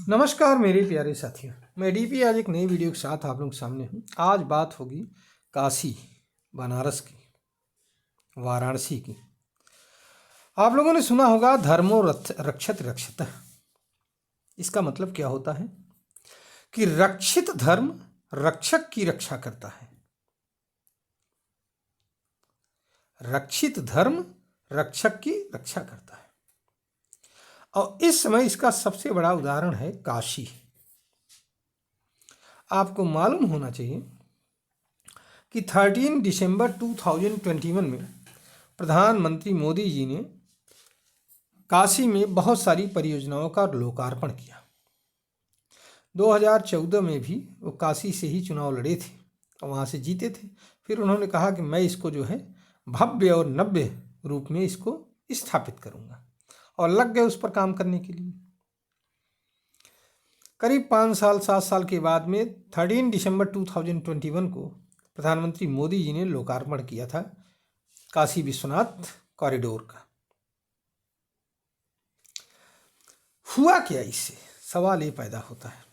नमस्कार मेरे प्यारे साथियों, मैं डीपी आज एक नई वीडियो के साथ आप लोगों के सामने हूँ। आज बात होगी काशी, बनारस की, वाराणसी की। आप लोगों ने सुना होगा धर्मो रक्षत रक्षतः। इसका मतलब क्या होता है कि रक्षित धर्म रक्षक की रक्षा करता है। रक्षित धर्म रक्षक की रक्षा करता है। और इस समय इसका सबसे बड़ा उदाहरण है काशी। आपको मालूम होना चाहिए कि 13 दिसंबर 2021 में प्रधानमंत्री मोदी जी ने काशी में बहुत सारी परियोजनाओं का लोकार्पण किया। 2014 में भी वो काशी से ही चुनाव लड़े थे और वहाँ से जीते थे। फिर उन्होंने कहा कि मैं इसको जो है भव्य और नव्य रूप में इसको स्थापित करूँगा, और लग गए उस पर काम करने के लिए। करीब 5 साल 7 साल के बाद में 13 दिसंबर 2021 को प्रधानमंत्री मोदी जी ने लोकार्पण किया था काशी विश्वनाथ कॉरिडोर का। हुआ क्या इससे? सवाल ये पैदा होता है।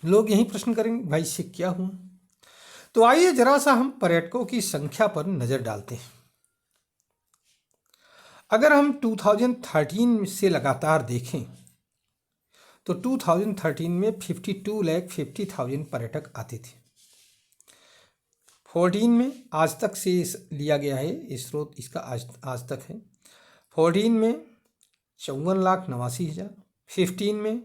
लोग यही प्रश्न करेंगे, भाई इससे क्या हुआ? तो आइए जरा सा हम पर्यटकों की संख्या पर नजर डालते हैं। अगर हम 2013 से लगातार देखें तो 2013 में 52,50,000 पर्यटक आते थे। 14 में आज तक से लिया गया है, ये स्रोत इसका आज तक है। 14 में 54,89,000। 15 में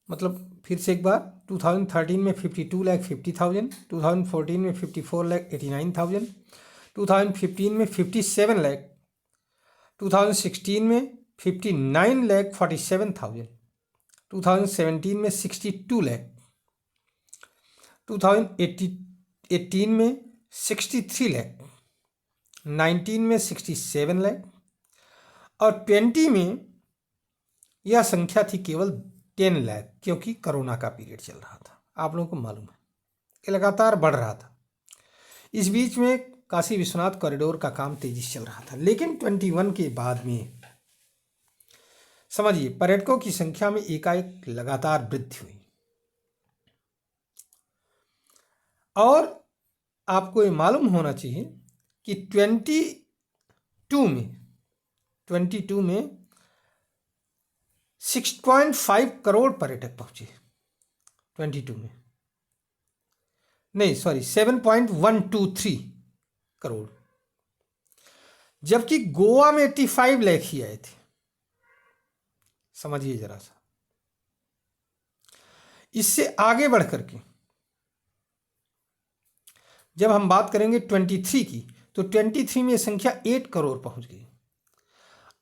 मतलब फिर से एक बार 2013 में 52,50,000, 2014 में 54,89,000, 2015 में 57 लाख, 2016 में 59,47,000, 2017 में 62 लाख, 2018 में 63 लाख, 19 में 67 लाख और 20 में यह संख्या थी केवल 10 लाख, क्योंकि कोरोना का पीरियड चल रहा था। आप लोगों को मालूम है ये लगातार बढ़ रहा था। इस बीच में काशी विश्वनाथ कॉरिडोर का काम तेजी से चल रहा था। लेकिन 21 के बाद में समझिए पर्यटकों की संख्या में एकाएक लगातार वृद्धि हुई। और आपको ये मालूम होना चाहिए कि 22 में 6.5 करोड़ पर्यटक पहुंचे। 22 में नहीं, सॉरी, 7.123 करोड़, जबकि गोवा में 85 लाख ही आए थे। समझिए जरा सा। इससे आगे बढ़ करके जब हम बात करेंगे 23 की, तो 23 में संख्या 8 करोड़ पहुंच गई।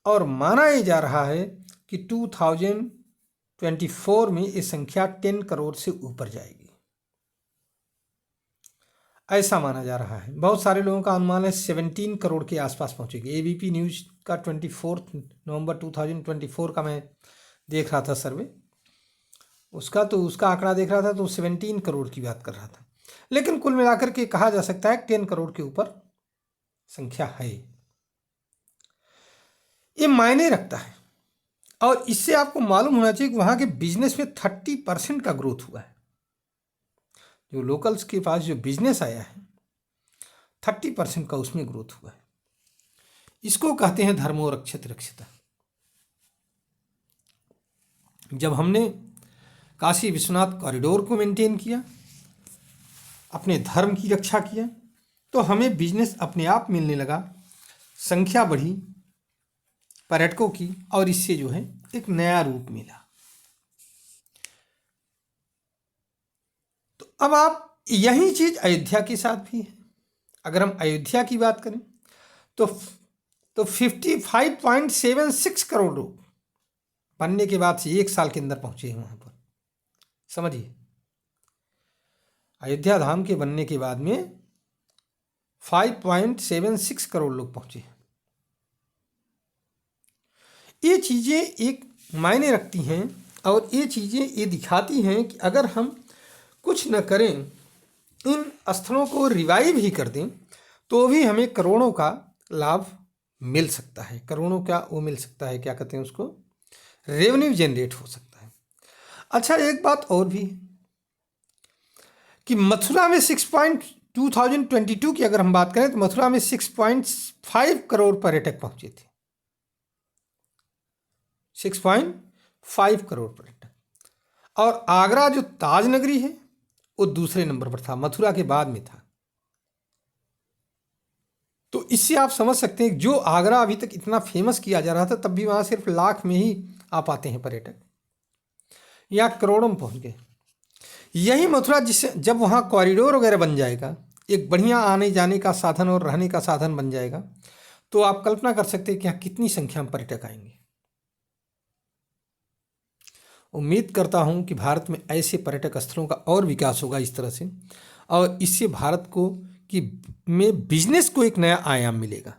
और माना यह जा रहा है कि 2024 में ये संख्या 10 करोड़ से ऊपर जाएगी, ऐसा माना जा रहा है। बहुत सारे लोगों का अनुमान है 17 करोड़ के आसपास पहुंचेगी। एबीपी न्यूज का 24 नवंबर 2024 का मैं देख रहा था सर्वे, उसका आंकड़ा देख रहा था तो 17 करोड़ की बात कर रहा था। लेकिन कुल मिलाकर के कहा जा सकता है 10 करोड़ के ऊपर संख्या है। ये मायने रखता है। और इससे आपको मालूम होना चाहिए कि वहां के बिजनेस में 30% का ग्रोथ हुआ है। जो लोकल्स के पास जो बिजनेस आया है 30% का उसमें ग्रोथ हुआ है। इसको कहते हैं धर्मो रक्षित रक्षिता। जब हमने काशी विश्वनाथ कॉरिडोर को मेंटेन किया, अपने धर्म की रक्षा किया, तो हमें बिजनेस अपने आप मिलने लगा, संख्या बढ़ी पर्यटकों की, और इससे जो है एक नया रूप मिला। तो अब आप यही चीज अयोध्या के साथ भी है। अगर हम अयोध्या की बात करें तो 55.76 करोड़ लोग बनने के बाद से 1 साल के अंदर पहुंचे हैं वहां पर। समझिए, अयोध्या धाम के बनने के बाद में 5.76 करोड़ लोग पहुंचे। ये चीज़ें एक मायने रखती हैं, और ये चीज़ें ये दिखाती हैं कि अगर हम कुछ न करें, इन स्थलों को रिवाइव ही कर दें, तो भी हमें करोड़ों का लाभ मिल सकता है। करोड़ों का वो मिल सकता है, क्या कहते हैं उसको, रेवेन्यू जनरेट हो सकता है। अच्छा, एक बात और भी है कि मथुरा में 2022 की अगर हम बात करें तो मथुरा में 6.5 करोड़ पर्यटक पहुंचे थे। 6.5 करोड़ पर्यटक। और आगरा जो ताज नगरी है वो दूसरे नंबर पर था, मथुरा के बाद में था। तो इससे आप समझ सकते हैं जो आगरा अभी तक इतना फेमस किया जा रहा था, तब भी वहां सिर्फ लाख में ही आ पाते हैं पर्यटक, यहाँ करोड़ों में पहुंच गए। यही मथुरा जिससे जब वहाँ कॉरिडोर वगैरह बन जाएगा, एक बढ़िया आने जाने का साधन और रहने का साधन बन जाएगा, तो आप कल्पना कर सकते हैं कि यहाँ कितनी संख्या में पर्यटक आएंगे। उम्मीद करता हूँ कि भारत में ऐसे पर्यटक स्थलों का और विकास होगा इस तरह से, और इससे भारत को कि में बिजनेस को एक नया आयाम मिलेगा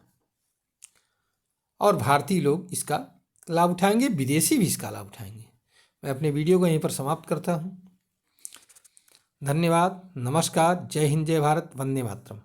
और भारतीय लोग इसका लाभ उठाएंगे, विदेशी भी इसका लाभ उठाएंगे। मैं अपने वीडियो को यहीं पर समाप्त करता हूँ। धन्यवाद, नमस्कार, जय हिंद, जय भारत, वंदे मातरम।